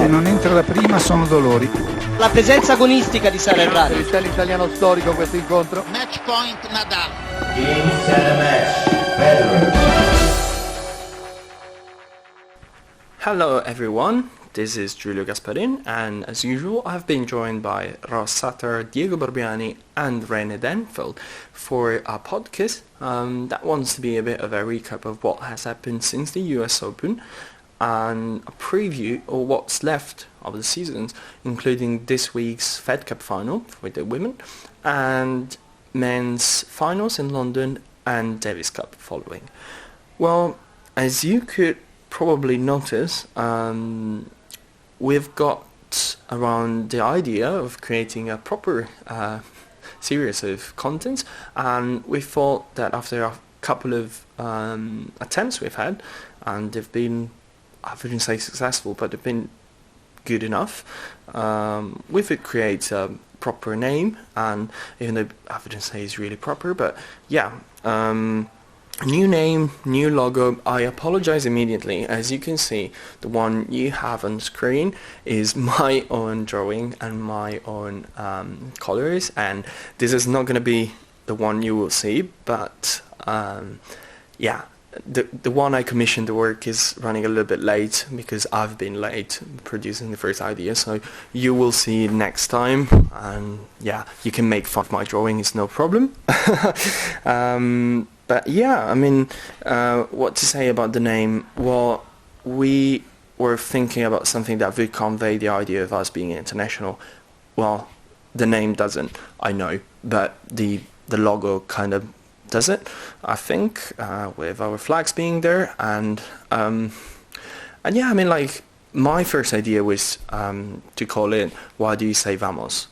non entra la prima sono dolori. La presenza agonistica di Sara e Rari. C'è l'italiano storico questo incontro. Match point Nadal. Inizia la match. Federer. Hello everyone, this is Giulio Gasparin, and as usual I've been joined by Ros Satar, Barbiani and René Denfeld for our podcast that wants to be a bit of a recap of what has happened since the US Open and a preview of what's left of the seasons, including this week's Fed Cup final with the women and men's finals in London and Davis Cup following. Well, as you could probably notice, we've got around the idea of creating a proper series of contents, and we thought that after a couple of attempts we've had, and they've been, I wouldn't say successful, but they've been good enough, we could create a proper name, and even though I wouldn't say it's really proper, but yeah, new name, new logo. I apologize immediately. As you can see, the one you have on screen is my own drawing and my own colors, and this is not going to be the one you will see, but yeah, the one I commissioned the work is running a little bit late because I've been late producing the first idea, so you will see it next time, and yeah, you can make fun of my drawing, it's no problem. But yeah, I mean, what to say about the name? Well, we were thinking about something that would convey the idea of us being international. Well, the name doesn't, I know, but the logo kind of does it, I think, with our flags being there, and yeah, I mean, like, my first idea was to call it "Why Do You Say Vamos?"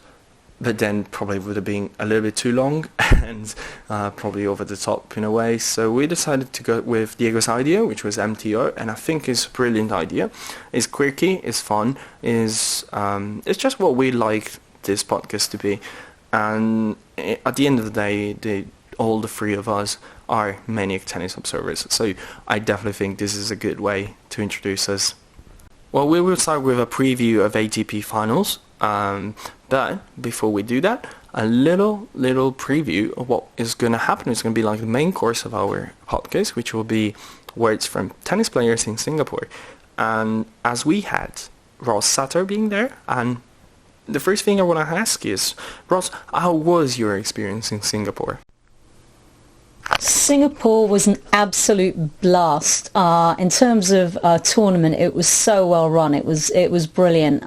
But then probably would have been a little bit too long and probably over the top in a way. So we decided to go with Diego's idea, which was M.T.O, and I think it's a brilliant idea. It's quirky, it's fun, it's just what we like this podcast to be. And at the end of the day, all the three of us are maniac tennis observers. So I definitely think this is a good way to introduce us. Well, we will start with a preview of ATP finals. But before we do that, a little preview of what is going to happen. It's going to be like the main course of our podcast, which will be words from tennis players in Singapore. And as we had Ros Satar being there, and the first thing I want to ask is, Ros, how was your experience in Singapore? Singapore was an absolute blast. In terms of tournament, it was so well run. It was brilliant.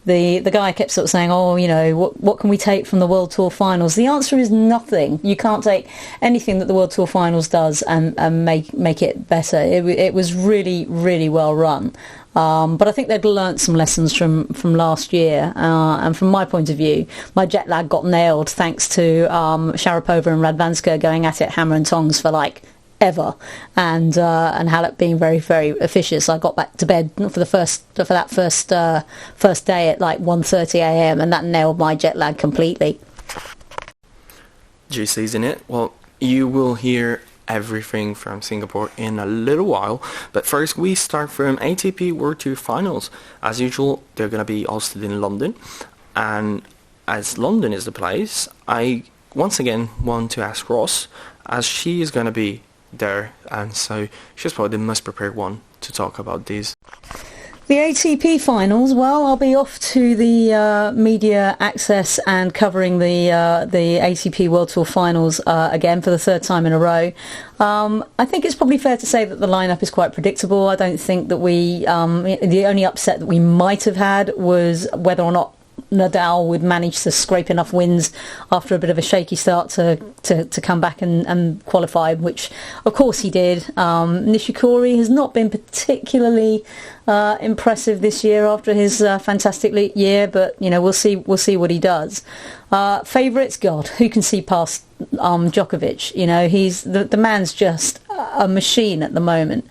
The guy kept sort of saying, oh, you know, what can we take from the World Tour Finals? The answer is nothing. You can't take anything that the World Tour Finals does and make it better. It was really, really well run. But I think they'd learnt some lessons from last year. And from my point of view, my jet lag got nailed thanks to Sharapova and Radwanska going at it hammer and tongs for like ever, and Halep being very, very officious. I got back to bed for that first day at like 1:30 a.m. and that nailed my jet lag completely. Juicy, isn't it? Well, you will hear everything from Singapore in a little while, but first we start from ATP World Tour Finals. As usual, they're going to be hosted in London, and as London is the place, I once again want to ask Ros, as she is going to be there, and so she's probably the most prepared one to talk about these. The ATP finals, well, I'll be off to the media access and covering the ATP World Tour Finals again for the third time in a row. I think it's probably fair to say that the lineup is quite predictable. I don't think that the only upset that we might have had was whether or not Nadal would manage to scrape enough wins after a bit of a shaky start to come back and qualify, which of course he did. Nishikori has not been particularly impressive this year after his fantastic year, but you know, we'll see what he does. Favourites, God, who can see past Djokovic? You know, he's the man's just a machine at the moment.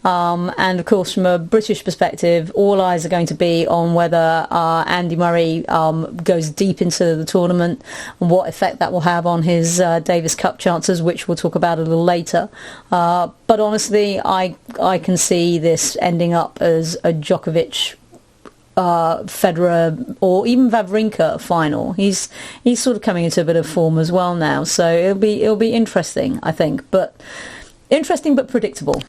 And of course, from a British perspective, all eyes are going to be on whether Andy Murray goes deep into the tournament and what effect that will have on his Davis Cup chances, which we'll talk about a little later. But honestly, I can see this ending up as a Djokovic Federer or even Wawrinka final. He's sort of coming into a bit of form as well now, so it'll be interesting, I think, but interesting but predictable.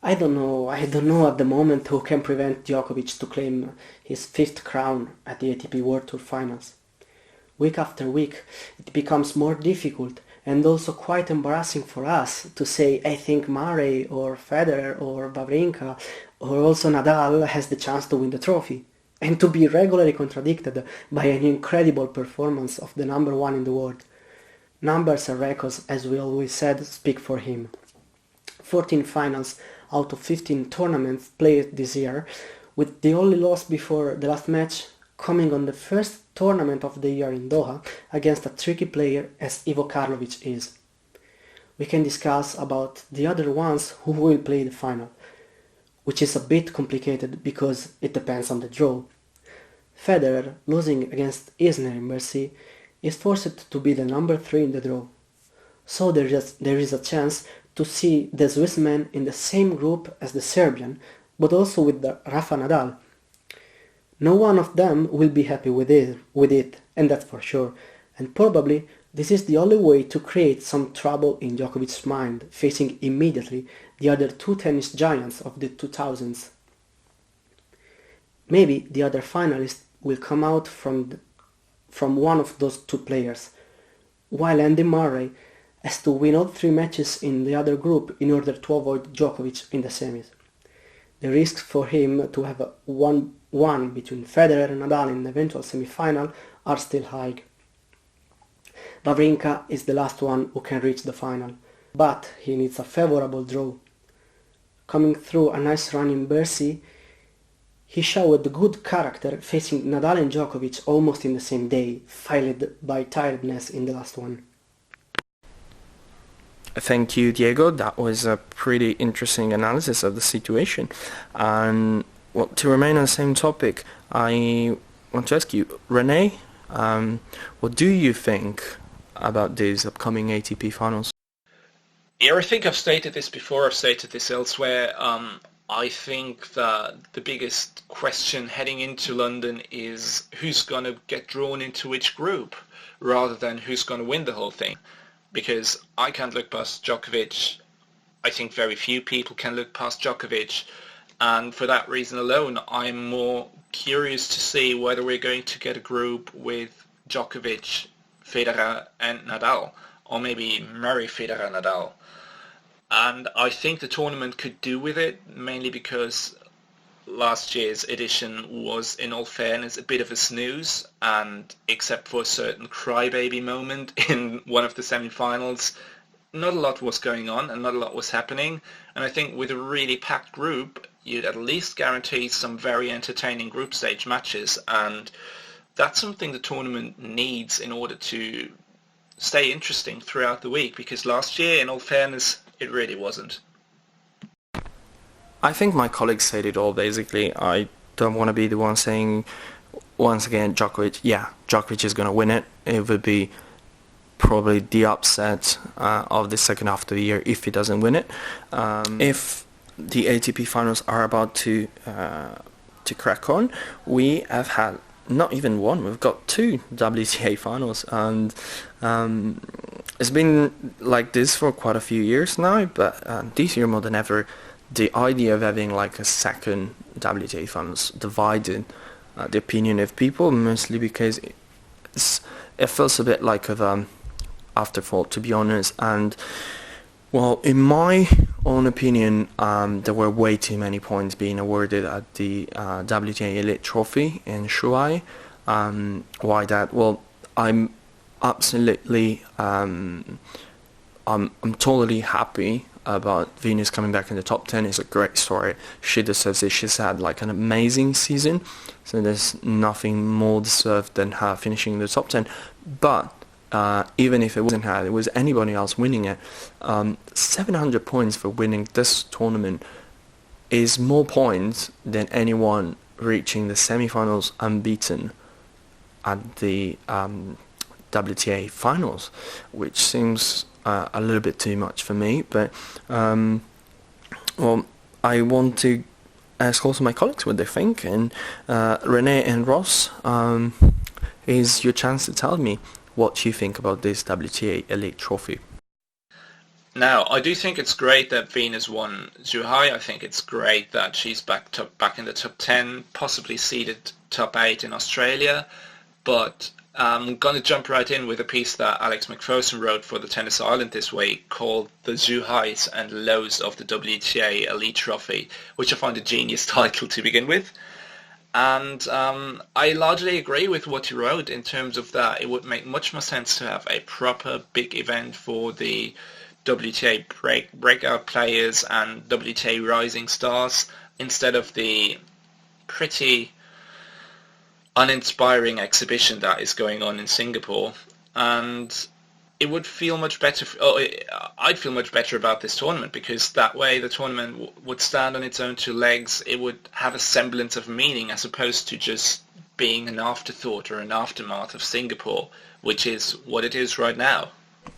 I don't know at the moment who can prevent Djokovic to claim his 5th crown at the ATP World Tour Finals. Week after week it becomes more difficult and also quite embarrassing for us to say I think Murray or Federer or Wawrinka or also Nadal has the chance to win the trophy, and to be regularly contradicted by an incredible performance of the number one in the world. Numbers and records, as we always said, speak for him. 14 finals out of 15 tournaments played this year, with the only loss before the last match coming on the first tournament of the year in Doha against a tricky player as Ivo Karlovic is. We can discuss about the other ones who will play the final, which is a bit complicated because it depends on the draw. Federer, losing against Isner in Bercy, is forced to be the number 3 in the draw. So there is a chance to see the Swiss man in the same group as the Serbian, but also with the Rafa Nadal. No one of them will be happy with it, and that's for sure, and probably this is the only way to create some trouble in Djokovic's mind, facing immediately the other 2 tennis giants of the 2000s. Maybe the other finalist will come out from one of those 2 players, while Andy Murray has to win all 3 matches in the other group in order to avoid Djokovic in the semis. The risks for him to have a 1-1 between Federer and Nadal in the eventual semi-final are still high. Wawrinka is the last one who can reach the final, but he needs a favourable draw. Coming through a nice run in Bercy, he showed good character facing Nadal and Djokovic almost in the same day, failed by tiredness in the last one. Thank you, Diego. That was a pretty interesting analysis of the situation. And well, to remain on the same topic, I want to ask you, René, what do you think about these upcoming ATP finals? Yeah, I think I've stated this before, I've stated this elsewhere. I think that the biggest question heading into London is who's going to get drawn into which group, rather than who's going to win the whole thing. Because I can't look past Djokovic. I think very few people can look past Djokovic. And for that reason alone, I'm more curious to see whether we're going to get a group with Djokovic, Federer and Nadal, or maybe Murray, Federer, Nadal. And I think the tournament could do with it, mainly because last year's edition was, in all fairness, a bit of a snooze, and except for a certain crybaby moment in one of the semi-finals, not a lot was going on and not a lot was happening. And I think with a really packed group, you'd at least guarantee some very entertaining group stage matches, and that's something the tournament needs in order to stay interesting throughout the week, because last year, in all fairness, it really wasn't. I think my colleagues said it all, basically. I don't want to be the one saying, once again, Djokovic. Yeah, Djokovic is going to win it. It would be probably the upset of the second half of the year if he doesn't win it. If the ATP finals are about to crack on, we have had not even one, we've got 2 WTA finals, and it's been like this for quite a few years now, but this year more than ever, the idea of having like a second WTA finals divided the opinion of people, mostly because it feels a bit like of afterthought, to be honest. And well, in my own opinion, there were way too many points being awarded at the WTA Elite Trophy in Shuai. Why that? Well, I'm absolutely, I'm totally happy about Venus coming back in the top 10. It's a great story. She deserves it. She's had like an amazing season, so there's nothing more deserved than her finishing in the top 10. But even if it wasn't her, it was anybody else winning it, 700 points for winning this tournament is more points than anyone reaching the semi-finals unbeaten at the WTA finals, which seems a little bit too much for me. But well, I want to ask also my colleagues what they think. And René and Ros, is your chance to tell me what you think about this WTA Elite Trophy. Now, I do think it's great that Venus won Zhuhai. I think it's great that she's back in the top 10, possibly seeded top 8 in Australia. But I'm going to jump right in with a piece that Alex McPherson wrote for the Tennis Island this week called The Zhuhais and Lows of the WTA Elite Trophy, which I find a genius title to begin with. And I largely agree with what you wrote in terms of that it would make much more sense to have a proper big event for the WTA breakout players and WTA rising stars instead of the pretty uninspiring exhibition that is going on in Singapore. And it would feel much better. I'd feel much better about this tournament because that way the tournament would stand on its own two legs. It would have a semblance of meaning as opposed to just being an afterthought or an aftermath of Singapore, which is what it is right now.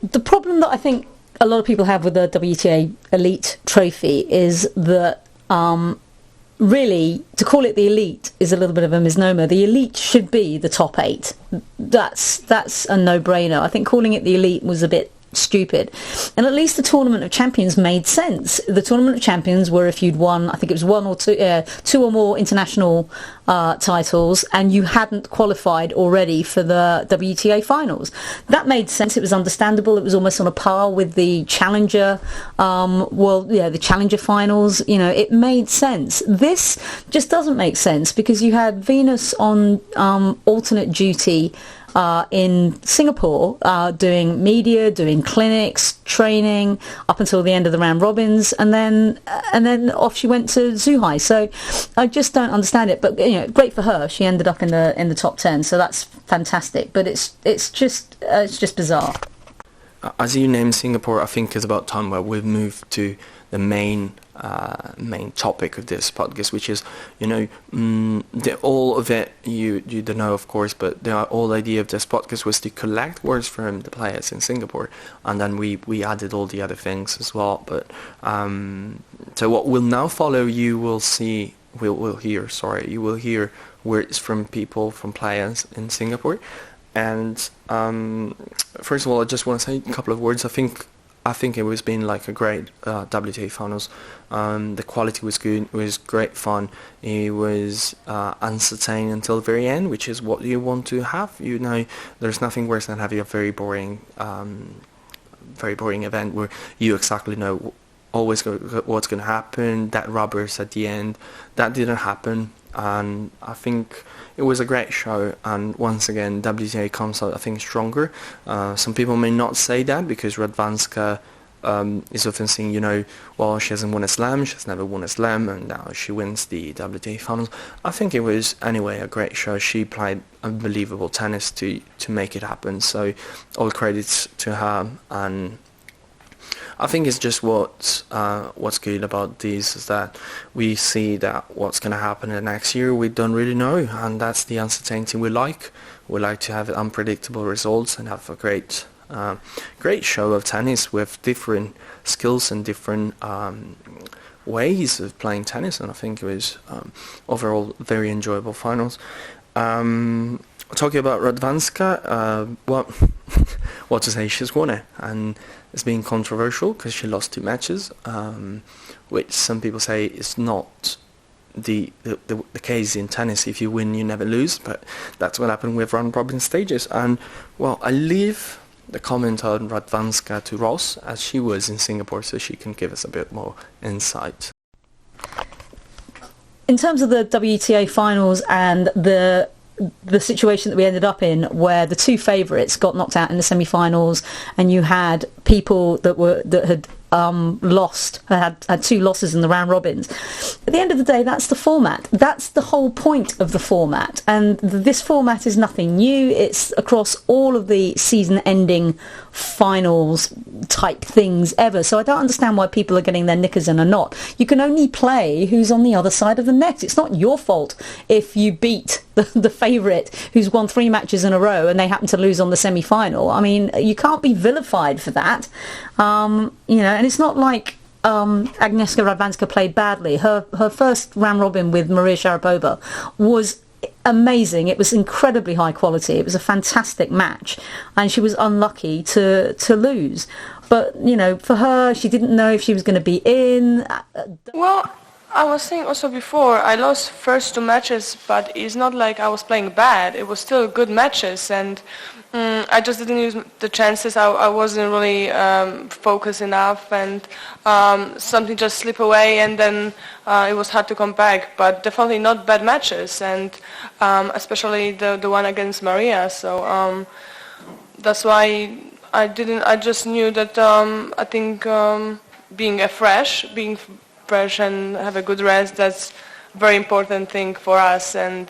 The problem that I think a lot of people have with the WTA Elite Trophy is that really, to call it the elite is a little bit of a misnomer. The elite should be the top 8. That's a no-brainer. I think calling it the elite was a bit stupid. And at least the Tournament of Champions made sense. The Tournament of Champions were if you'd won, I think it was one or two or more international titles, and you hadn't qualified already for the WTA finals. That made sense. It was understandable. It was almost on a par with the Challenger, the Challenger finals. It made sense. This just doesn't make sense because you had Venus on alternate duty in Singapore, doing media, doing clinics, training up until the end of the round robins, and then off she went to Zhuhai. So I just don't understand it. But great for her. She ended up in the top 10, so that's fantastic. But it's just bizarre. As you named Singapore, I think it's about time where we've moved to the main topic of this podcast, which is, all of it you don't know, of course, but the whole idea of this podcast was to collect words from the players in Singapore, and then we added all the other things as well. But so what will now follow, you will hear words from players in Singapore. And first of all, I just want to say a couple of words. I think it was been like a great WTA finals. The quality was good. It was great fun. It was uncertain until the very end, which is what you want to have. There's nothing worse than having a very boring event where you exactly know always what's going to happen. That rubbers at the end. That didn't happen. And I think it was a great show, and once again WTA comes out, I think, stronger. Some people may not say that because Radwanska is often seen, she hasn't won a slam, she's never won a slam, and now she wins the WTA finals. I think it was anyway a great show. She played unbelievable tennis to make it happen, so all credits to her. And I think it's just what's good about these is that we see that what's going to happen in the next year we don't really know, and that's the uncertainty we like. We like to have unpredictable results and have a great show of tennis with different skills and different ways of playing tennis, and I think it was overall very enjoyable finals. Talking about Radwanska, what to say, she's won it, and it's been controversial because she lost 2 matches, which some people say is not the case in tennis. If you win, you never lose, but that's what happened with round robin stages. And I leave the comment on Radwanska to Ros, as she was in Singapore, so she can give us a bit more insight. In terms of the WTA finals and the situation that we ended up in, where the 2 favourites got knocked out in the semi-finals, and you had people that had had 2 losses in the round robins. At the end of the day, that's the format. That's the whole point of the format, and this format is nothing new. It's across all of the season-ending finals type things ever. So I don't understand why people are getting their knickers in a knot. You can only play who's on the other side of the net. It's not your fault if you beat the favourite who's won 3 matches in a row and they happen to lose on the semi-final. I mean, you can't be vilified for that. And it's not like Agnieszka Radwanska played badly. Her first round robin with Maria Sharapova was amazing. It was incredibly high quality. It was a fantastic match, and she was unlucky to lose. But for her, she didn't know if she was going to be in. Well, I was saying also before, I lost first 2 matches, but it's not like I was playing bad. It was still good matches, and I just didn't use the chances. I wasn't really focused enough, and something just slipped away, and then it was hard to come back. But definitely not bad matches, and especially the one against Maria. So that's why I just knew that I think being fresh and have a good rest, that's a very important thing for us. And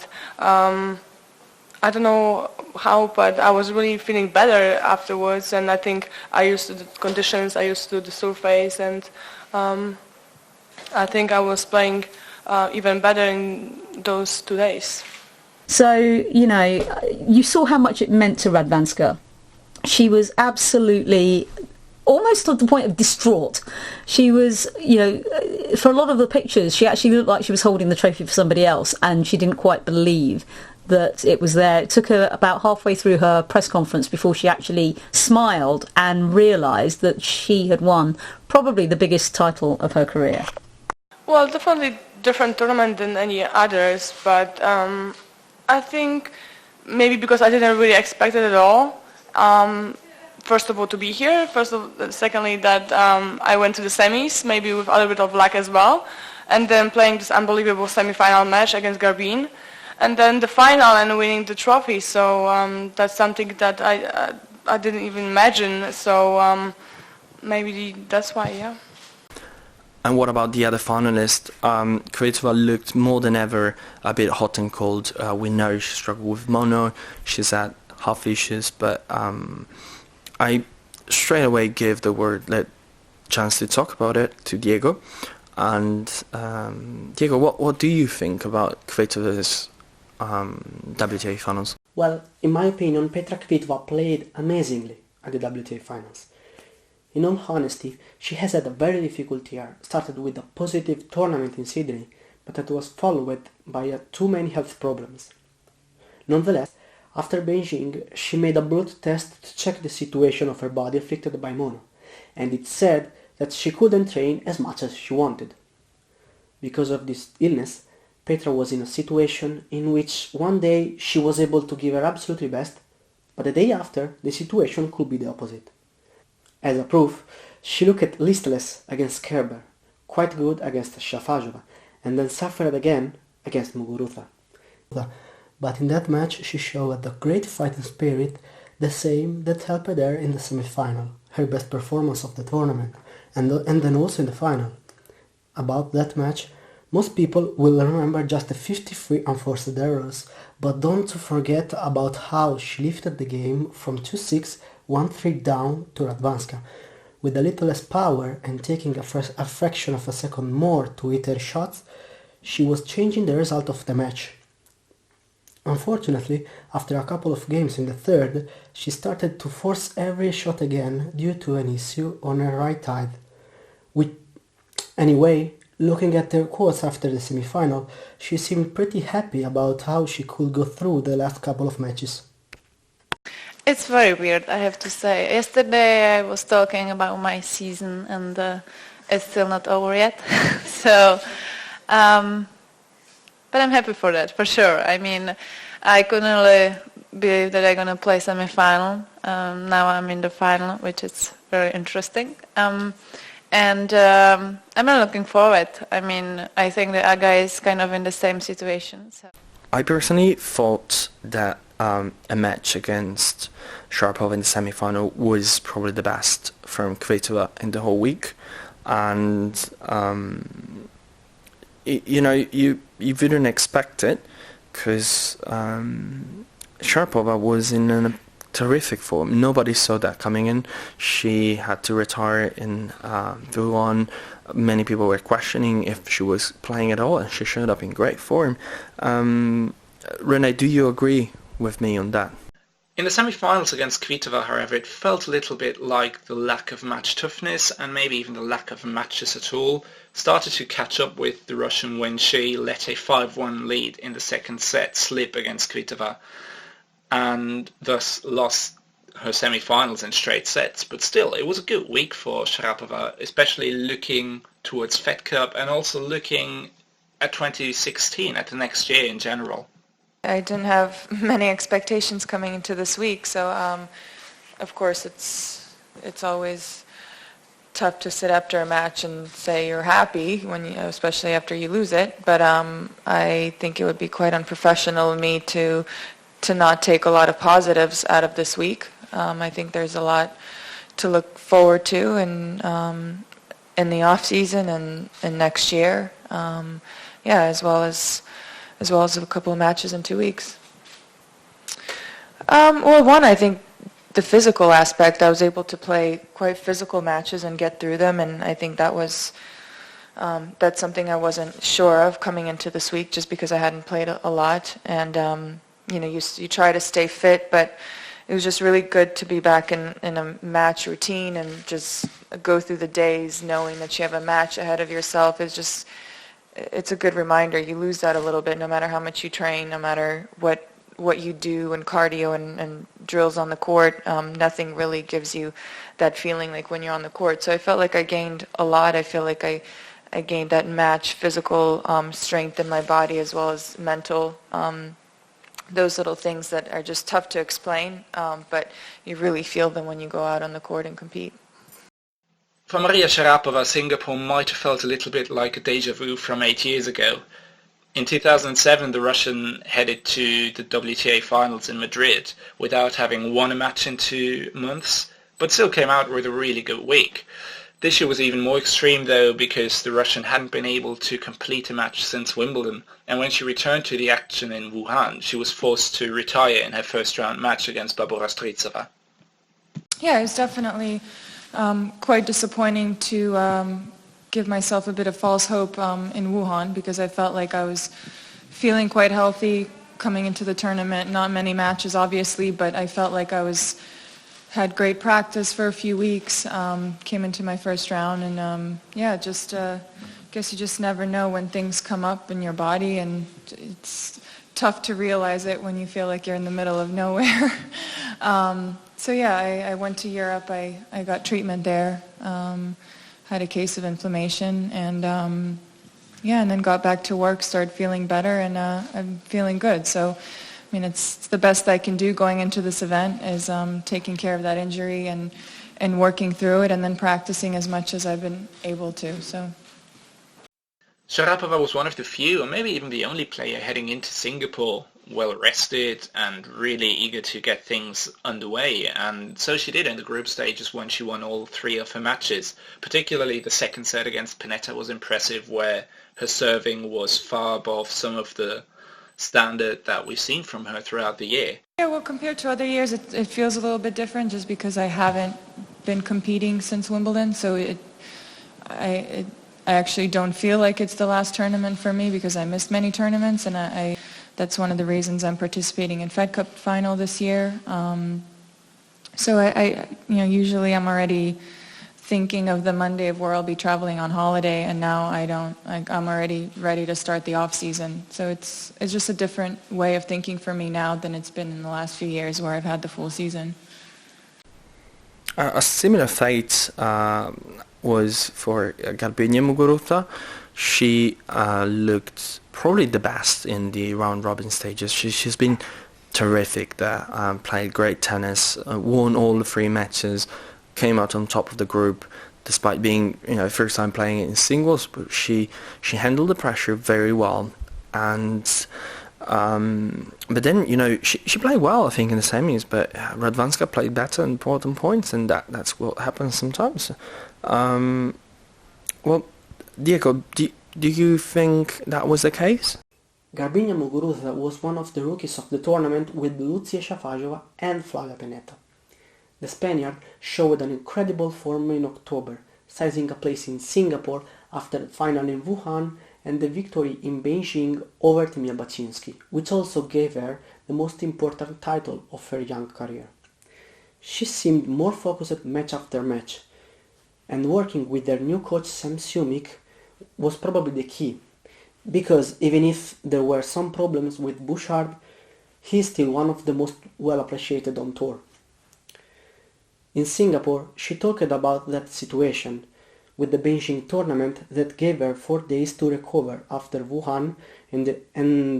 I don't know how, but I was really feeling better afterwards, and I think I used to the conditions, I used to the surface, and I think I was playing even better in those 2 days. So, you saw how much it meant to Radwanska. She was absolutely almost to the point of distraught. She was, for a lot of the pictures, she actually looked like she was holding the trophy for somebody else, and she didn't quite believe that it was there. It took her about halfway through her press conference before she actually smiled and realised that she had won probably the biggest title of her career. Well, definitely different tournament than any others, but I think maybe because I didn't really expect it at all. First of all, to be here. Secondly, that I went to the semis, maybe with a little bit of luck as well, and then playing this unbelievable semi-final match against Garbine, and then the final and winning the trophy. So that's something that I didn't even imagine. So maybe that's why, yeah. And what about the other finalists? Kvitova looked more than ever a bit hot and cold. We know she struggled with mono. She's had health issues, but I straight away gave the chance to talk about it to Diego. And Diego, what do you think about Kvitova's WTA finals? Well, in my opinion, Petra Kvitova played amazingly at the WTA finals. In all honesty, she has had a very difficult year. Started with a positive tournament in Sydney, but that was followed by too many health problems. Nonetheless, after Beijing, she made a blood test to check the situation of her body afflicted by mono, and it said that she couldn't train as much as she wanted. Because of this illness, Petra was in a situation in which one day she was able to give her absolutely best, but the day after the situation could be the opposite. As a proof, she looked listless against Kerber, quite good against Shafajova, and then suffered again against Muguruza. But in that match she showed a great fighting spirit, the same that helped her in the semi-final, her best performance of the tournament, and then also in the final. About that match, most people will remember just the 53 unforced errors, but don't forget about how she lifted the game from 2-6, 1-3 down to Radwanska. With a little less power and taking a fraction of a second more to hit her shots, she was changing the result of the match. Unfortunately, after a couple of games in the third, she started to force every shot again due to an issue on her right thigh. Anyway, looking at her quotes after the semi-final, she seemed pretty happy about how she could go through the last couple of matches. It's very weird, I have to say. Yesterday I was talking about my season, and it's still not over yet. So, but I'm happy for that, for sure. I mean, I couldn't really believe that I'm going to play semi-final. Now I'm in the final, which is very interesting. And I'm not looking forward. I mean, I think that Aga is kind of in the same situation. So. I personally thought that a match against Sharapova in the semi-final was probably the best from Kvitova in the whole week. And you wouldn't expect it, because Sharapova was in a terrific form. Nobody saw that coming in. She had to retire in Wuhan. Many people were questioning if she was playing at all, and she showed up in great form. René, do you agree with me on that? In the semi-finals against Kvitova, however, it felt a little bit like the lack of match toughness and maybe even the lack of matches at all started to catch up with the Russian when she let a 5-1 lead in the second set slip against Kvitova and thus lost her semi-finals in straight sets. But still, it was a good week for Sharapova, especially looking towards Fed Cup and also looking at 2016, at the next year in general. I didn't have many expectations coming into this week, so of course it's always tough to sit after a match and say you're happy when especially after you lose it. But I think it would be quite unprofessional of me to not take a lot of positives out of this week. I think there's a lot to look forward to in the off season and next year. As well as a couple of matches in 2 weeks. One, I think the physical aspect, I was able to play quite physical matches and get through them, and I think that's something I wasn't sure of coming into this week just because I hadn't played a lot. And, you try to stay fit, but it was just really good to be back in a match routine and just go through the days knowing that you have a match ahead of yourself. It's a good reminder. You lose that a little bit no matter how much you train, no matter what you do in cardio and drills on the court. Nothing really gives you that feeling like when you're on the court. So I felt like I gained a lot. I feel like I gained that match physical strength in my body as well as mental. Those little things that are just tough to explain, but you really feel them when you go out on the court and compete. For Maria Sharapova, Singapore might have felt a little bit like a déjà vu from 8 years ago. In 2007, the Russian headed to the WTA finals in Madrid without having won a match in 2 months, but still came out with a really good week. This year was even more extreme though because the Russian hadn't been able to complete a match since Wimbledon, and when she returned to the action in Wuhan, she was forced to retire in her first round match against Barbora Strycova. Yeah, it was definitely quite disappointing to give myself a bit of false hope in Wuhan because I felt like I was feeling quite healthy coming into the tournament. Not many matches, obviously, but I felt like I had great practice for a few weeks. Came into my first round, and guess you just never know when things come up in your body, and it's tough to realize it when you feel like you're in the middle of nowhere. I went to Europe. I got treatment there. Had a case of inflammation, and and then got back to work, started feeling better, and I'm feeling good. So, I mean, it's the best I can do going into this event is taking care of that injury and working through it, and then practicing as much as I've been able to. So. Sharapova was one of the few, or maybe even the only player heading into Singapore well rested and really eager to get things underway, and so she did in the group stages when she won all 3 of her matches. Particularly the second set against Pennetta was impressive, where her serving was far above some of the standard that we've seen from her throughout the year. Yeah, well, compared to other years, it feels a little bit different just because I haven't been competing since Wimbledon, so I actually don't feel like it's the last tournament for me because I missed many tournaments, and that's one of the reasons I'm participating in Fed Cup final this year. Usually I'm already thinking of the Monday of where I'll be traveling on holiday, and now I don't. I'm already ready to start the off season. So it's just a different way of thinking for me now than it's been in the last few years where I've had the full season. A similar fate was for Garbiñe Muguruza. She looked probably the best in the round-robin stages. She's been terrific there, played great tennis, won all the 3 matches, came out on top of the group despite being first time playing it in singles, but she handled the pressure very well. And but then she played well, I think, in the semis, but Radwanska played better and brought them points, and that's what happens sometimes. Well, Diego, do you think that was the case? Garbiñe Muguruza was one of the rookies of the tournament with Lucia Shafajova and Flavia Pennetta. The Spaniard showed an incredible form in October, seizing a place in Singapore after the final in Wuhan and the victory in Beijing over Timea Baczynski, which also gave her the most important title of her young career. She seemed more focused match after match, and working with their new coach Sam Sumik was probably the key, because even if there were some problems with Bouchard, he is still one of the most well appreciated on tour. In Singapore, she talked about that situation with the Beijing tournament that gave her 4 days to recover after Wuhan and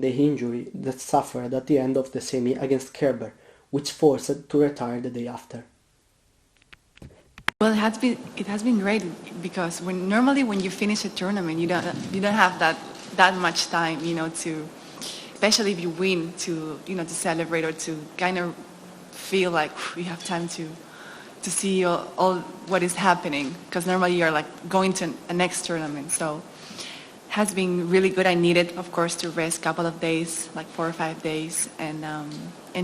the injury that suffered at the end of the semi against Kerber, which forced her to retire the day after. Well, it has been great because normally when you finish a tournament, you don't have that much time, to, especially if you win, to to celebrate or to kind of feel like you have time to see all what is happening, because normally you're like going to a next tournament. So it has been really good. I needed, of course, to rest a couple of days, like 4 or 5 days, and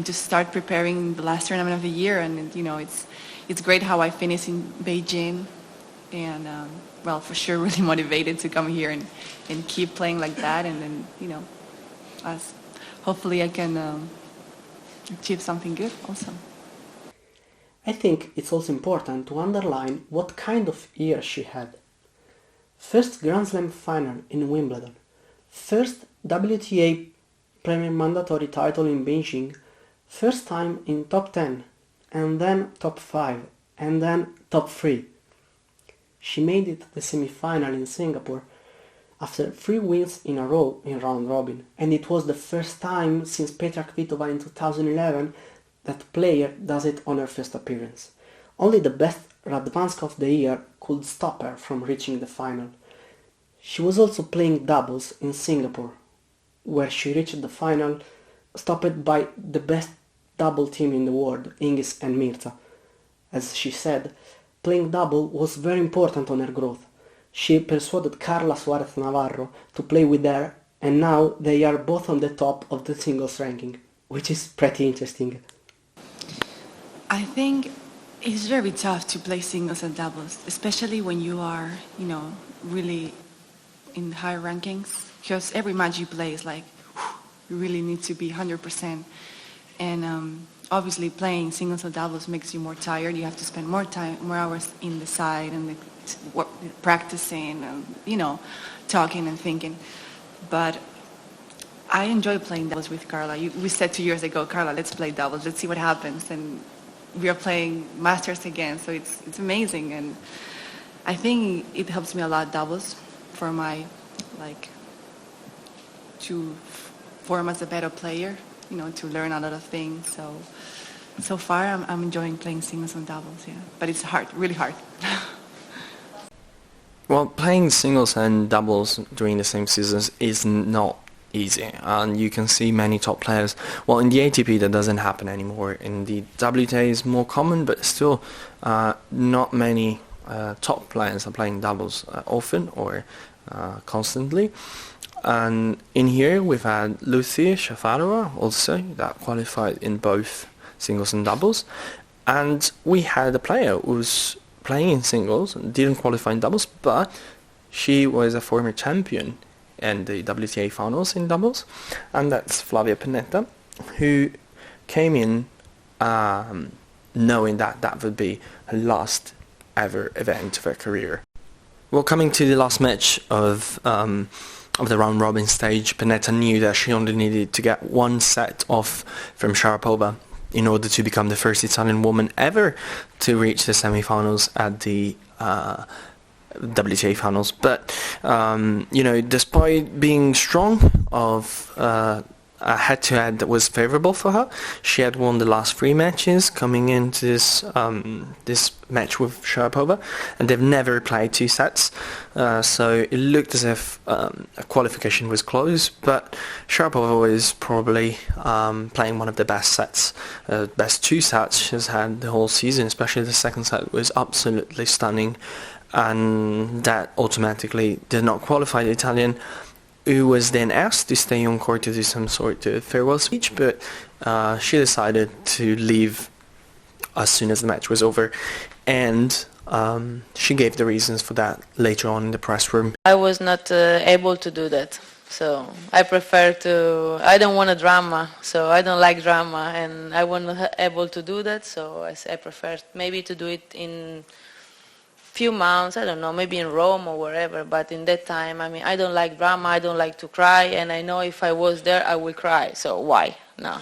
to start preparing the last tournament of the year. And it's great how I finished in Beijing, and well, for sure, really motivated to come here and keep playing like that, and then hopefully I can achieve something good also. I think it's also important to underline what kind of year she had. First Grand Slam final in Wimbledon, first WTA Premier Mandatory title in Beijing, first time in top 10, and then top 5, and then top 3. She made it to the semi-final in Singapore after 3 wins in a row in round robin, and it was the first time since Petra Kvitova in 2011 that player does it on her first appearance. Only the best Radwanska of the year could stop her from reaching the final. She was also playing doubles in Singapore, where she reached the final, stopped by the best double team in the world, Hingis and Mirza. As she said, playing double was very important on her growth. She persuaded Carla Suarez Navarro to play with her, and now they are both on the top of the singles ranking, which is pretty interesting. I think it's very tough to play singles and doubles, especially when you are, really in high rankings, because every match you play is like, you really need to be 100%. And obviously playing singles and doubles makes you more tired. You have to spend more hours in the side and practicing and, talking and thinking. But I enjoy playing doubles with Carla. We said 2 years ago, Carla, let's play doubles. Let's see what happens. And we are playing Masters again, so it's amazing. And I think it helps me a lot, doubles, for my, to form as a better player, to learn a lot of things. So far I'm enjoying playing singles and doubles, yeah. But it's hard, really hard. Well, playing singles and doubles during the same seasons is not easy, and you can see many top players. Well, in the ATP that doesn't happen anymore. In the WTA is more common, but still not many top players are playing doubles often or constantly. And in here we've had Lucia Shafarova also that qualified in both singles and doubles, and we had a player who was playing in singles and didn't qualify in doubles, but she was a former champion in the WTA finals in doubles, and that's Flavia Pennetta, who came in knowing that would be her last ever event of her career. Well, coming to the last match of the round robin stage, Pennetta knew that she only needed to get 1 set off from Sharapova in order to become the first Italian woman ever to reach the semi-finals at the WTA finals. But despite being strong of a head-to-head that was favorable for her, she had won the last 3 matches coming into this match with Sharapova, and they've never played 2 sets, so it looked as if a qualification was close. But Sharapova was probably playing one of the best sets, best 2 sets she's had the whole season. Especially the second set was absolutely stunning, and that automatically did not qualify the Italian, who was then asked to stay on court to do some sort of farewell speech, but she decided to leave as soon as the match was over. And She gave the reasons for that later on in the press room. I was not able to do that. So I don't want a drama, so I don't like drama, and I wasn't able to do that, so I prefer maybe to do it in few months, I don't know, maybe in Rome or wherever, but in that time, I mean, I don't like drama, I don't like to cry, and I know if I was there, I will cry, so why? No.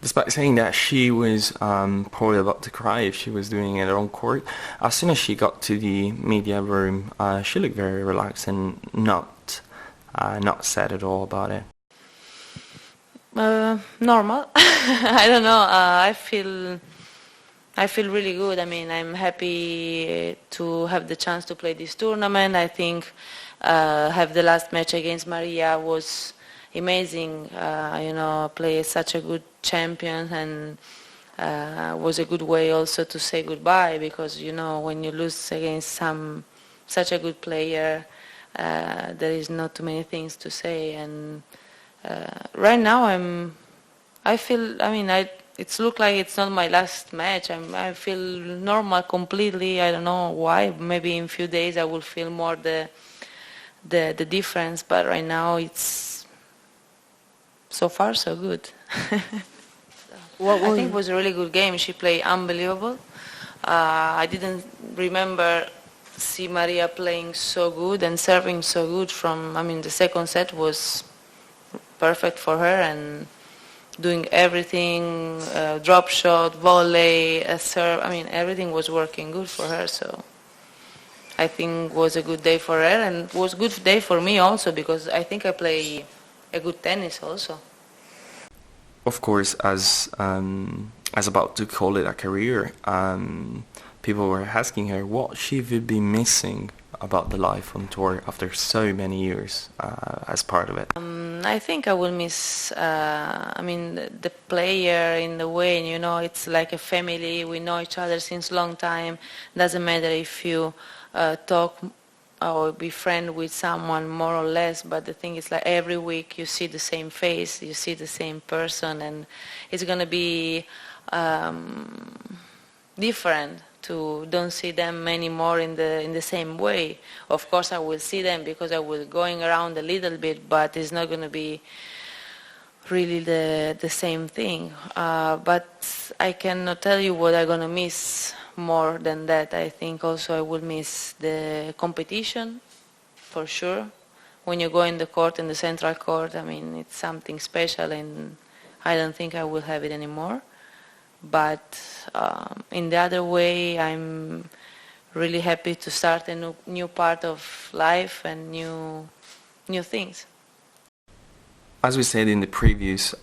Despite saying that she was probably about to cry if she was doing it on court, as soon as she got to the media room, she looked very relaxed and not sad at all about it. Normal. I don't know. I feel really good. I mean, I'm happy to have the chance to play this tournament. I think have the last match against Maria was amazing. Play such a good champion, and was a good way also to say goodbye, because when you lose against such a good player, there is not too many things to say. And right now it's look like it's not my last match. I feel normal completely. I don't know why. Maybe in a few days I will feel more the difference, but right now it's so far so good. I think it was a really good game. She played unbelievable. I didn't remember see Maria playing so good and serving so good the second set was perfect for her, and doing everything, drop shot, volley, serve, everything was working good for her, so I think it was a good day for her, and it was a good day for me also, because I think I play a good tennis also. Of course, as about to call it a career, people were asking her what she would be missing about the life on tour after so many years as part of it. I think I will miss, the player in the way, it's like a family. We know each other since a long time. Doesn't matter if you talk or be friend with someone more or less, but the thing is, like, every week you see the same face, you see the same person, and it's going to be different to don't see them anymore in the same way. Of course I will see them because I will going around a little bit, but it's not going to be really the same thing. But I cannot tell you what I'm going to miss more than that. I think also I will miss the competition, for sure. When you go in the court, in the central court, it's something special, and I don't think I will have it anymore. But in the other way, I'm really happy to start a new part of life and new things. As we said in the previous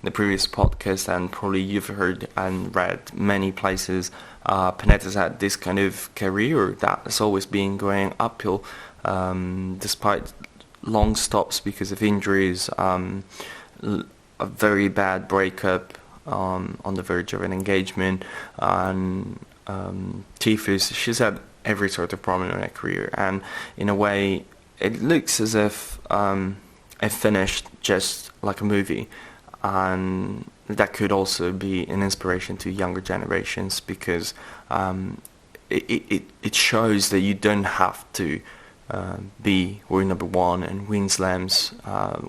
podcast, and probably you've heard and read many places, Pennetta's had this kind of career that has always been going uphill, despite long stops because of injuries, a very bad breakup, on the verge of an engagement, and typhus. She's had every sort of problem in her career, and in a way it looks as if it finished just like a movie, and that could also be an inspiration to younger generations, because it shows that you don't have to be world number one and win slams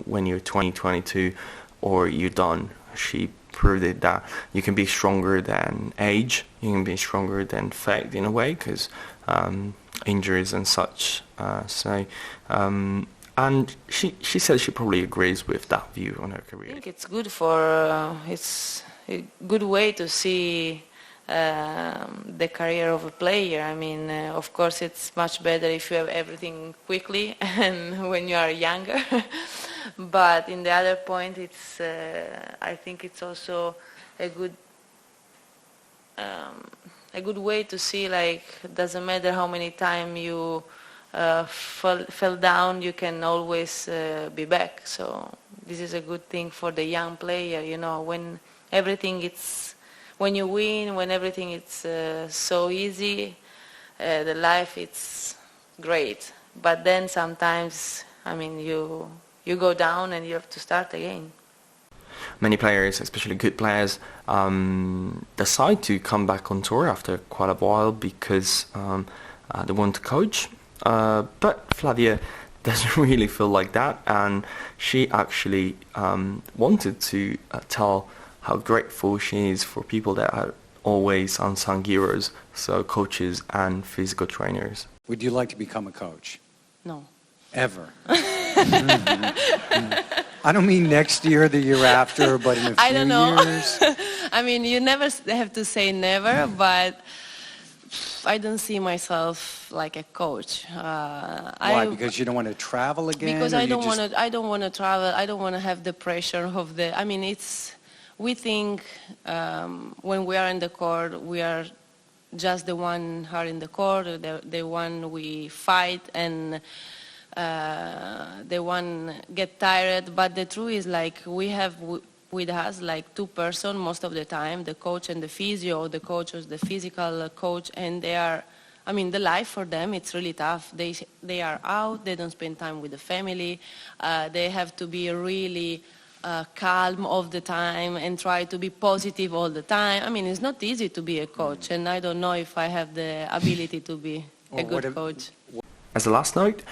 when you're 20, 22, or you're done. She proved it that you can be stronger than age, you can be stronger than fate in a way, because injuries and such. And she says she probably agrees with that view on her career. I think it's good it's a good way to see the career of a player. Of course it's much better if you have everything quickly and when you are younger. But in the other point, it's I think it's also a good way to see, like, it doesn't matter how many times you fell down, you can always be back. So this is a good thing for the young player, when you win, when everything is so easy, the life it's great. But then sometimes, you go down and you have to start again. many players, especially good players, decide to come back on tour after quite a while because they want to coach. But Flavia doesn't really feel like that, and she actually wanted to tell how grateful she is for people that are always unsung heroes, so coaches and physical trainers. Would you like to become a coach? No. Ever? I don't mean next year, the year after, but in a few I don't know. years. I mean, you never have to say never, but I don't see myself like a coach. Why? Because you don't want to travel again? Because I don't want to. I don't want to travel. I don't want to have the pressure of the. I mean, it's. We think when we are in the court, we are just the one who are in the court, the one we fight, and the one get tired. But the truth is, like, we have with us like two persons most of the time, the coach and the physio, the coach is the physical coach, and they are, I mean, the life for them, it's really tough. They are out, they don't spend time with the family, they have to be really calm all the time and try to be positive all the time. I mean, it's not easy to be a coach, and I don't know if I have the ability to be a good coach. As a last note,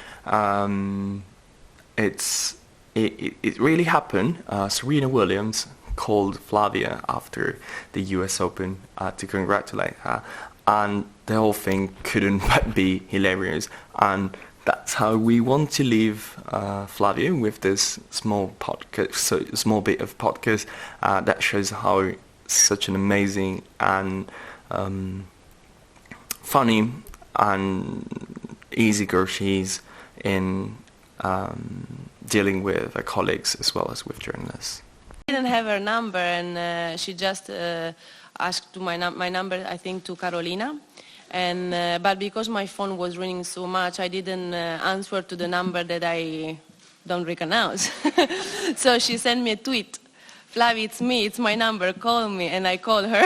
it really happened. Serena Williams called Flavia after the US Open to congratulate her, and the whole thing couldn't but be hilarious, and that's how we want to leave Flavia with this small podcast, so small bit of podcast that shows how such an amazing and funny and easy girl she is in dealing with her colleagues as well as with journalists. I didn't have her number, and she just asked to my number, I think, to Carolina. And but because my phone was ringing so much, I didn't answer to the number that I don't recognize. So she sent me a tweet, "Flavia, it's me, it's my number, call me," and I called her.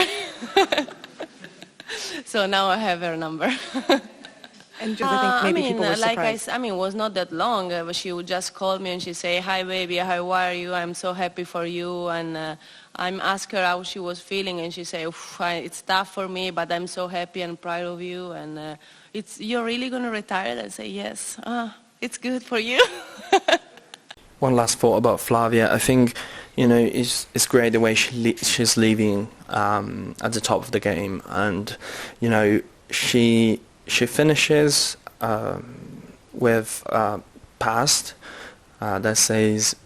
So now I have her number. And do you ever think maybe people were surprised? I mean, it was not that long. But she would just call me and she say, "Hi, baby, how are you? I'm so happy for you." And I'm ask her how she was feeling, and she say, "It's tough for me, but I'm so happy and proud of you." And you're really going to retire? I say, "Yes." It's good for you. One last thought about Flavia. I think, it's great the way she's leaving at the top of the game, and she finishes with past that says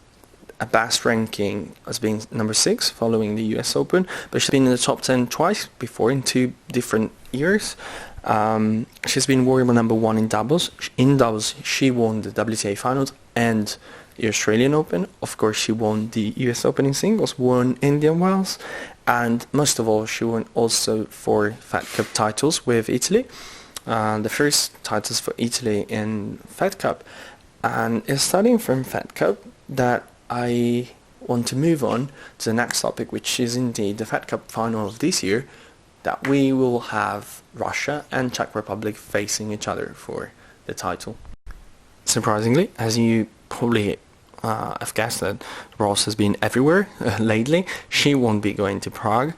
a past ranking as being number 6 following the US Open, but she's been in the top 10 twice before in 2 different years. She's been world number 1 in doubles. In doubles, she won the WTA Finals and the Australian Open. Of course, she won the US Open in singles, won Indian Wells, and most of all, she won also 4 Fed Cup titles with Italy. The first titles for Italy in Fed Cup, and it's starting from Fed Cup that I want to move on to the next topic, which is indeed the Fed Cup final of this year, that we will have Russia and Czech Republic facing each other for the title. Surprisingly, as you probably have guessed, that Ros has been everywhere lately. She won't be going to Prague,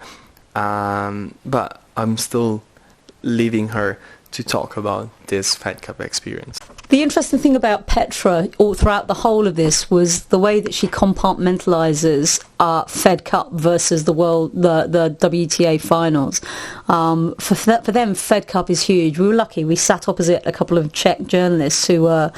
but I'm still leaving her to talk about this Fed Cup experience. The interesting thing about Petra all throughout the whole of this was the way that she compartmentalizes Fed Cup versus the WTA finals. For them, Fed Cup is huge. We were lucky. We sat opposite a couple of Czech journalists who were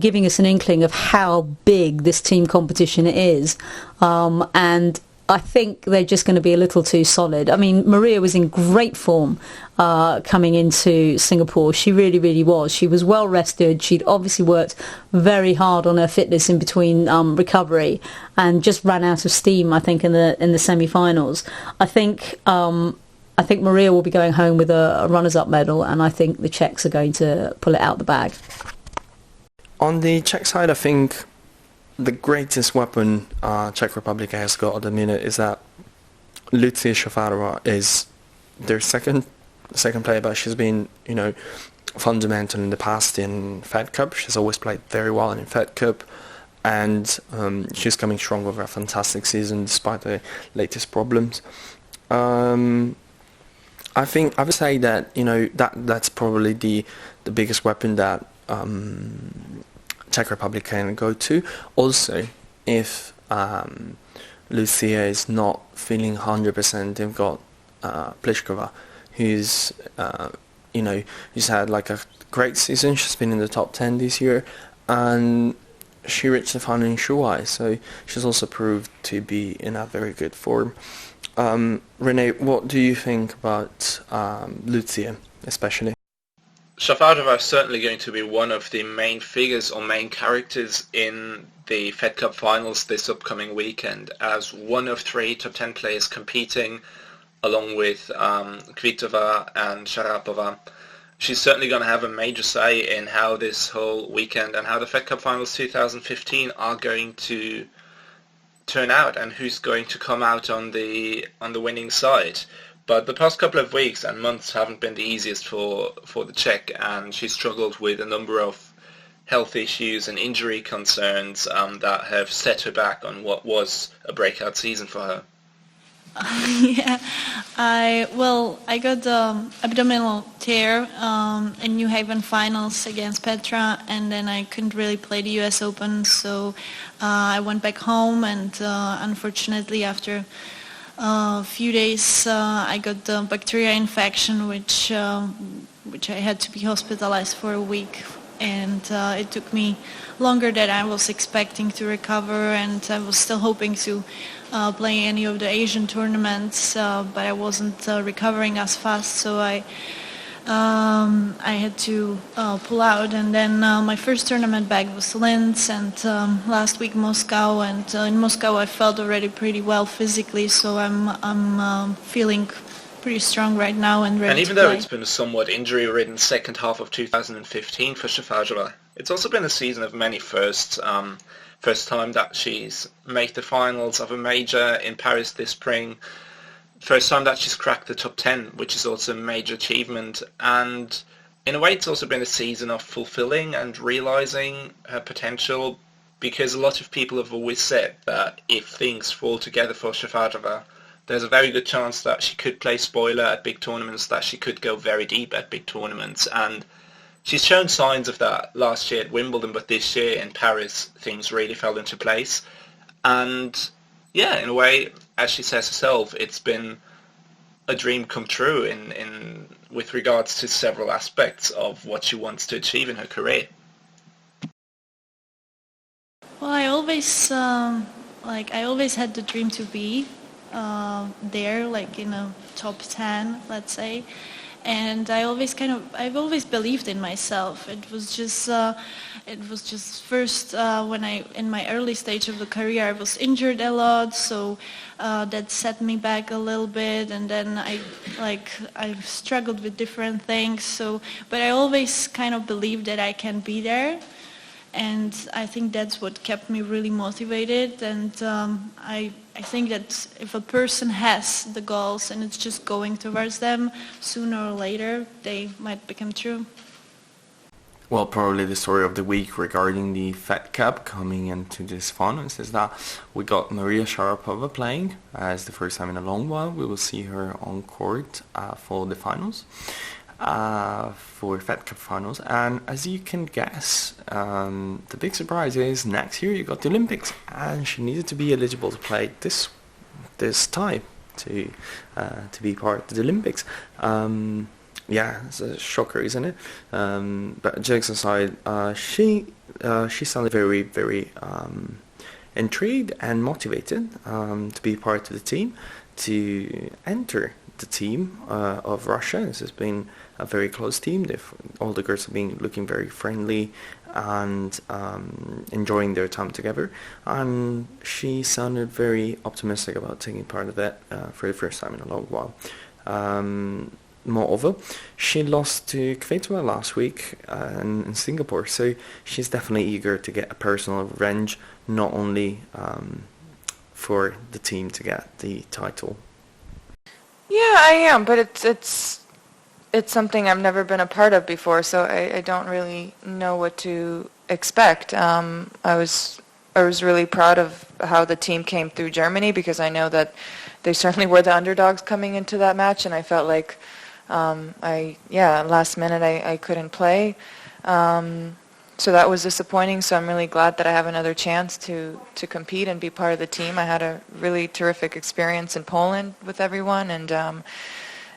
giving us an inkling of how big this team competition is. And I think they're just going to be a little too solid. I mean, Maria was in great form coming into Singapore. She really, really was. She was well rested. She'd obviously worked very hard on her fitness in between recovery, and just ran out of steam, I think, in the semi-finals. I think Maria will be going home with a runners-up medal, and I think the Czechs are going to pull it out the bag. On the Czech side, I think the greatest weapon Czech Republic has got at the minute is that Lucia Šafárová is their second player, but she's been, fundamental in the past in Fed Cup. She's always played very well in Fed Cup. and she's coming strong with a fantastic season despite the latest problems. I think I would say that that's probably the biggest weapon that Czech Republic can go to. Also, if Lucia is not feeling 100%, they've got Pliskova, who's who's had like a great season. She's been in the top 10 this year, and she reached the final in Shuai, so she's also proved to be in a very good form. René, what do you think about Lucia, especially? Sharapova is certainly going to be one of the main figures or main characters in the Fed Cup finals this upcoming weekend, as one of 3 top 10 players competing, along with Kvitova and Sharapova. She's certainly going to have a major say in how this whole weekend and how the Fed Cup Finals 2015 are going to turn out, and who's going to come out on the winning side. But the past couple of weeks and months haven't been the easiest for the Czech, and she struggled with a number of health issues and injury concerns that have set her back on what was a breakout season for her. Yeah, I got the abdominal tear in New Haven finals against Petra, and then I couldn't really play the US Open, so I went back home, and unfortunately after a few days I got the bacteria infection, which I had to be hospitalized for a week, and it took me longer than I was expecting to recover, and I was still hoping to play any of the Asian tournaments, but I wasn't recovering as fast, so I had to pull out. And then my first tournament back was Linz, and last week Moscow, and in Moscow I felt already pretty well physically, so I'm feeling pretty strong right now and ready to play. And even though it's been a somewhat injury-ridden second half of 2015 for Sharapova, it's also been a season of many firsts. First time that she's made the finals of a major in Paris this spring. First time that she's cracked the top 10, which is also a major achievement. And in a way, it's also been a season of fulfilling and realising her potential, because a lot of people have always said that if things fall together for Sharapova, there's a very good chance that she could play spoiler at big tournaments, that she could go very deep at big tournaments. And she's shown signs of that last year at Wimbledon, but this year in Paris, things really fell into place. And yeah, in a way, as she says herself, it's been a dream come true in with regards to several aspects of what she wants to achieve in her career. Well, I always had the dream to be there, like in a top 10, let's say. And I've always believed in myself. It was just first when in my early stage of the career, I was injured a lot, so that set me back a little bit. And then I've struggled with different things. So, but I always kind of believed that I can be there. And I think that's what kept me really motivated. And I think that if a person has the goals and it's just going towards them, sooner or later they might become true. Well, probably the story of the week regarding the Fed Cup coming into this finals is that we got Maria Sharapova playing as the first time in a long while. We will see her on court for the finals. For Fed Cup finals, and as you can guess, the big surprise is next year you got the Olympics, and she needed to be eligible to play this time to be part of the Olympics. Yeah, it's a shocker, isn't it? But jokes aside, she sounded very, very intrigued and motivated to be part of the team, to enter the team of Russia. This has been a very close team. All the girls have been looking very friendly and enjoying their time together, and she sounded very optimistic about taking part of that for the first time in a long while. Moreover, she lost to Kvitova last week in Singapore, so she's definitely eager to get a personal revenge, not only for the team to get the title. Yeah, I am, but it's something I've never been a part of before, so I don't really know what to expect. I was I was really proud of how the team came through Germany, because I know that they certainly were the underdogs coming into that match, and I felt like last minute I couldn't play. So that was disappointing, so I'm really glad that I have another chance to compete and be part of the team. I had a really terrific experience in Poland with everyone, and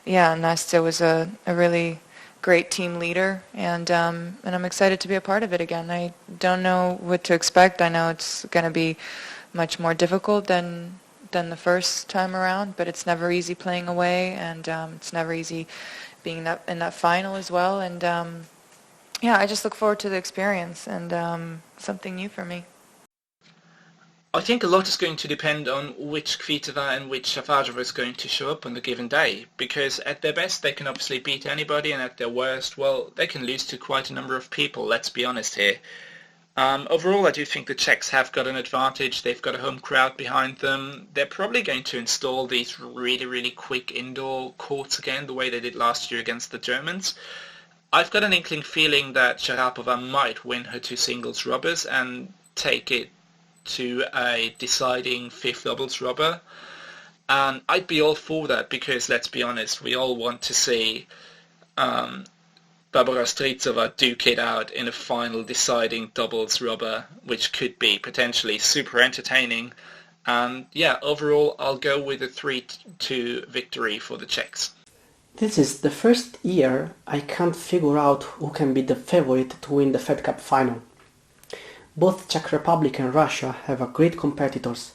Nastya was a really great team leader, and I'm excited to be a part of it again. I don't know what to expect. I know it's going to be much more difficult than the first time around, but it's never easy playing away, and it's never easy being in that final as well, and I just look forward to the experience and something new for me. I think a lot is going to depend on which Kvitova and which Sharapova is going to show up on the given day, because at their best they can obviously beat anybody, and at their worst, well, they can lose to quite a number of people, let's be honest here. Overall, I do think the Czechs have got an advantage. They've got a home crowd behind them. They're probably going to install these really, really quick indoor courts again, the way they did last year against the Germans. I've got an inkling feeling that Sharapova might win her two singles rubbers and take it to a deciding fifth doubles rubber. And I'd be all for that, because let's be honest, we all want to see Barbora Strycova duke it out in a final deciding doubles rubber, which could be potentially super entertaining. And overall I'll go with a 3-2 victory for the Czechs. This is the first year I can't figure out who can be the favorite to win the Fed Cup final. Both Czech Republic and Russia have great competitors,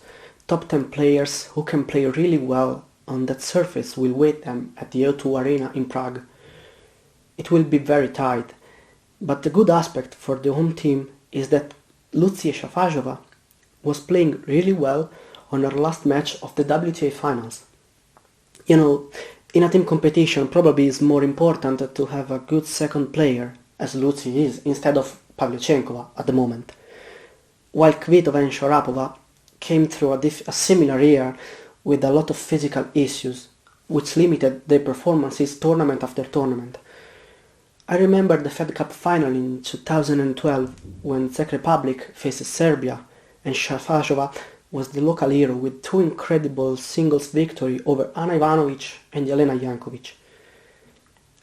top 10 players who can play really well on that surface will wait them at the O2 Arena in Prague. It will be very tight, but the good aspect for the home team is that Lucia Shafazova was playing really well on her last match of the WTA finals. You know, in a team competition probably it's more important to have a good second player, as Lucia is, instead of Pavlyuchenkova at the moment. While Kvitova and Sharapova came through a similar year with a lot of physical issues, which limited their performances tournament after tournament. I remember the Fed Cup final in 2012 when Czech Republic faces Serbia, and Shafazova was the local hero with two incredible singles victories over Ana Ivanovic and Jelena Jankovic.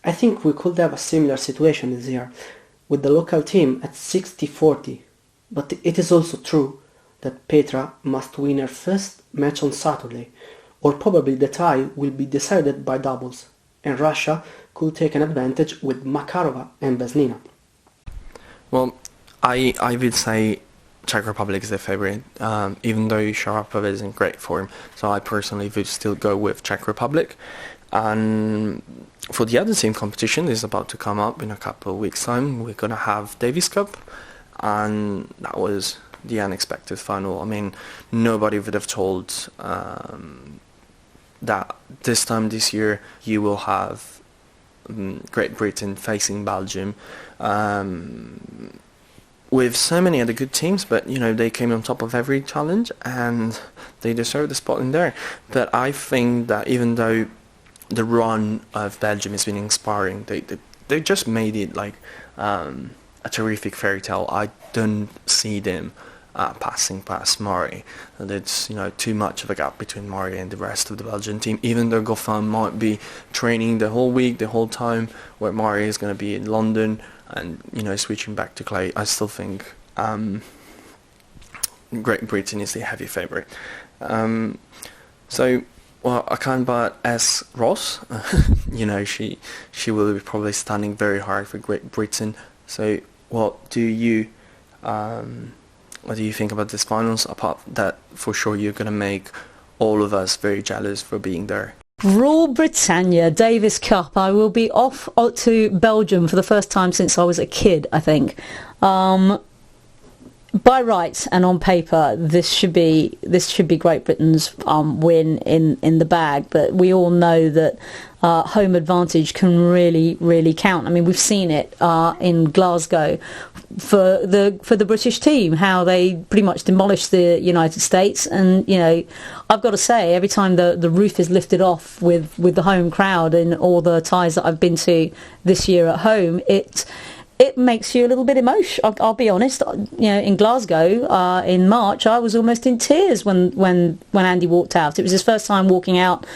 I think we could have a similar situation this year, with the local team at 60-40, but it is also true that Petra must win her first match on Saturday, or probably the tie will be decided by doubles, and Russia could take an advantage with Makarova and Vesnina. Well, I would say Czech Republic is the favourite, even though Sharapova is in great form. So I personally would still go with Czech Republic. And for the other team competition is about to come up in a couple of weeks' time. We're going to have Davis Cup, and that was the unexpected final. I mean, nobody would have told that this time this year you will have Great Britain facing Belgium with so many other good teams, but you know, they came on top of every challenge and they deserve the spot in there. But I think that even though the run of Belgium has been inspiring, they just made it like a terrific fairy tale. I don't see them passing past Murray. There's too much of a gap between Murray and the rest of the Belgian team, even though Goffin might be training the whole week, the whole time, where Murray is going to be in London and switching back to clay. I still think Great Britain is the heavy favourite. So I can't but ask Ros. She will be probably standing very hard for Great Britain. So what do you think about this finals? Apart that, for sure, you're going to make all of us very jealous for being there. Rule Britannia, Davis Cup. I will be off to Belgium for the first time since I was a kid, I think. By rights and on paper, this should be Great Britain's win in the bag. But we all know that home advantage can really count. I mean, we've seen it in Glasgow for the British team, how they pretty much demolished the United States. And I've got to say, every time the roof is lifted off with the home crowd in all the ties that I've been to this year at home, it makes you a little bit emotional. I'll be honest. In Glasgow in March, I was almost in tears when Andy walked out. It was his first time walking out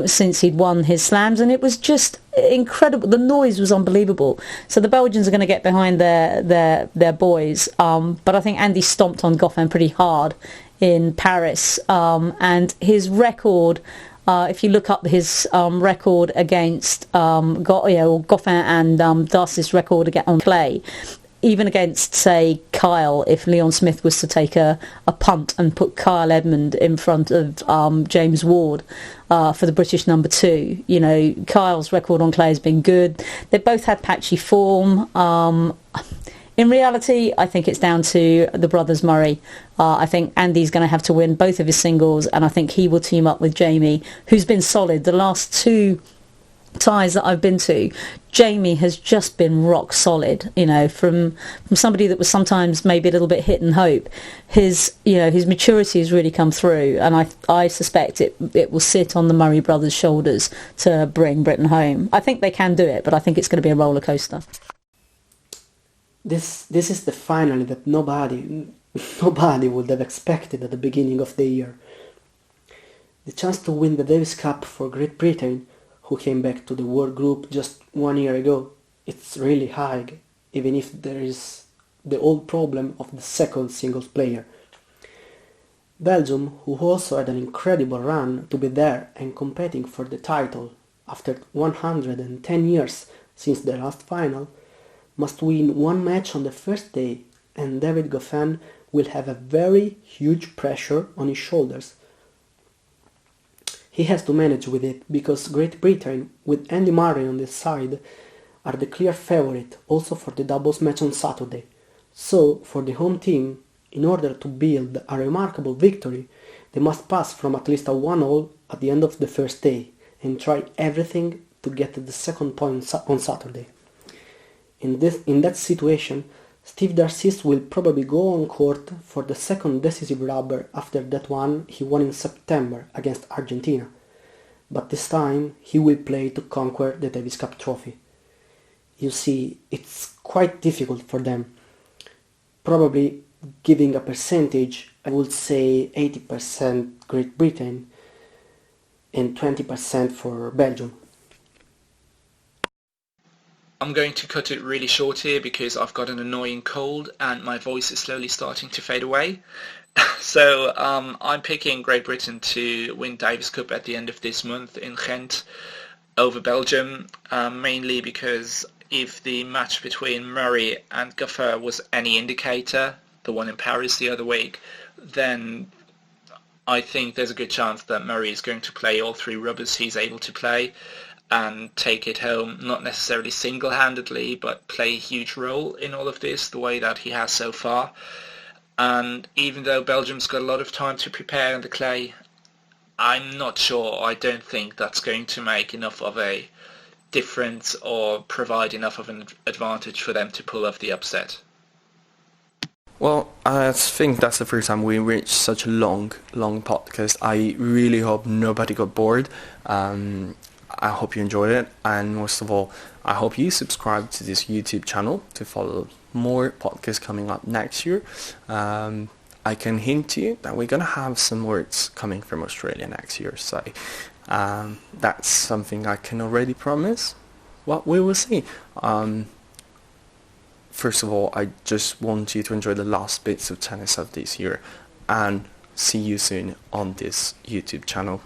since he'd won his slams, and it was just incredible. The noise was unbelievable. So the Belgians are going to get behind their boys, but I think Andy stomped on Goffin pretty hard in Paris, and his record. If you look up his record against Goffin and Darcy's record on clay, even against, say, Kyle, if Leon Smith was to take a punt and put Kyle Edmund in front of James Ward for the British number 2, Kyle's record on clay has been good. They both had patchy form. In reality, I think it's down to the brothers Murray. I think Andy's going to have to win both of his singles, and I think he will team up with Jamie, who's been solid. The last 2 ties that I've been to, Jamie has just been rock solid. From somebody that was sometimes maybe a little bit hit and hope, his maturity has really come through, and I suspect it will sit on the Murray brothers' shoulders to bring Britain home. I think they can do it, but I think it's going to be a roller coaster. This is the final that nobody would have expected at the beginning of the year. The chance to win the Davis Cup for Great Britain, who came back to the World Group just 1 year ago, it's really high, even if there is the old problem of the second singles player. Belgium, who also had an incredible run to be there and competing for the title after 110 years since the last final, must win 1 match on the first day, and David Goffin will have a very huge pressure on his shoulders. He has to manage with it because Great Britain, with Andy Murray on this side, are the clear favourite also for the doubles match on Saturday. So, for the home team, in order to build a remarkable victory, they must pass from at least a 1-all at the end of the first day and try everything to get the second point on Saturday. In that situation, Steve Darcis will probably go on court for the second decisive rubber after that one he won in September against Argentina, but this time he will play to conquer the Davis Cup trophy. You see, it's quite difficult for them. Probably giving a percentage, I would say 80% Great Britain and 20% for Belgium. I'm going to cut it really short here because I've got an annoying cold and my voice is slowly starting to fade away. So I'm picking Great Britain to win Davis Cup at the end of this month in Ghent over Belgium, mainly because if the match between Murray and Goffin was any indicator, the one in Paris the other week, then I think there's a good chance that Murray is going to play all 3 rubbers he's able to play and take it home, not necessarily single-handedly, but play a huge role in all of this, the way that he has so far. And even though Belgium's got a lot of time to prepare on the clay, I'm not sure. I don't think that's going to make enough of a difference or provide enough of an advantage for them to pull off the upset. Well, I think that's the first time we reached such a long podcast. I really hope nobody got bored. I hope you enjoyed it, and most of all, I hope you subscribe to this YouTube channel to follow more podcasts coming up next year. I can hint to you that we're going to have some words coming from Australia next year, so that's something I can already promise. Well, we will see. First of all, I just want you to enjoy the last bits of tennis of this year, and see you soon on this YouTube channel.